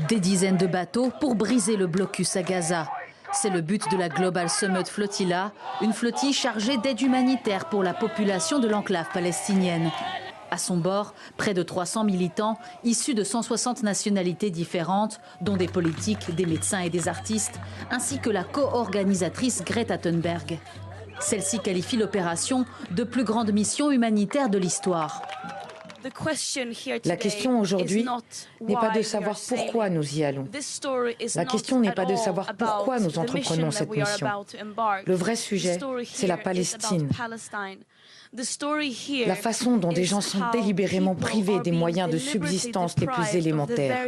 Des dizaines de bateaux pour briser le blocus à Gaza. C'est le but de la Global Summit Flotilla, une flottille chargée d'aide humanitaire pour la population de l'enclave palestinienne. À son bord, près de 300 militants issus de 160 nationalités différentes, dont des politiques, des médecins et des artistes, ainsi que la co-organisatrice Greta Thunberg. Celle-ci qualifie l'opération de plus grande mission humanitaire de l'histoire. La question aujourd'hui n'est pas de savoir pourquoi nous y allons. La question n'est pas de savoir pourquoi nous entreprenons cette mission. Le vrai sujet, c'est la Palestine. La façon dont des gens sont délibérément privés des moyens de subsistance les plus élémentaires.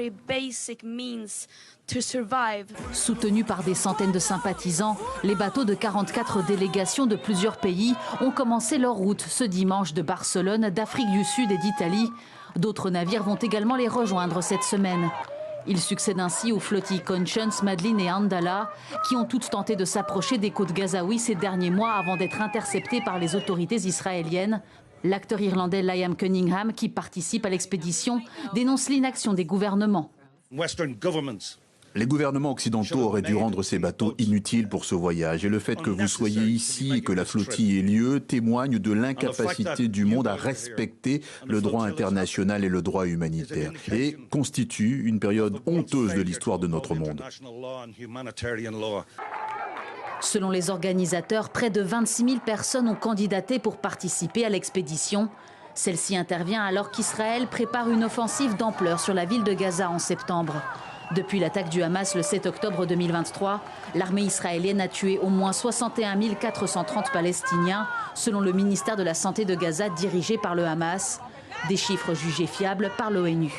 Soutenus par des centaines de sympathisants, les bateaux de 44 délégations de plusieurs pays ont commencé leur route ce dimanche de Barcelone, d'Afrique du Sud et d'Italie. D'autres navires vont également les rejoindre cette semaine. Ils succèdent ainsi aux flottilles Conscience, Madeline et Andala, qui ont toutes tenté de s'approcher des côtes gazaouis ces derniers mois avant d'être interceptées par les autorités israéliennes. L'acteur irlandais Liam Cunningham, qui participe à l'expédition, dénonce l'inaction des gouvernements. Les gouvernements occidentaux auraient dû rendre ces bateaux inutiles pour ce voyage. Et le fait que vous soyez ici et que la flottille ait lieu témoigne de l'incapacité du monde à respecter le droit international et le droit humanitaire. Et constitue une période honteuse de l'histoire de notre monde. Selon les organisateurs, près de 26 000 personnes ont candidaté pour participer à l'expédition. Celle-ci intervient alors qu'Israël prépare une offensive d'ampleur sur la ville de Gaza en septembre. Depuis l'attaque du Hamas le 7 octobre 2023, l'armée israélienne a tué au moins 61 430 Palestiniens, selon le ministère de la Santé de Gaza dirigé par le Hamas, des chiffres jugés fiables par l'ONU.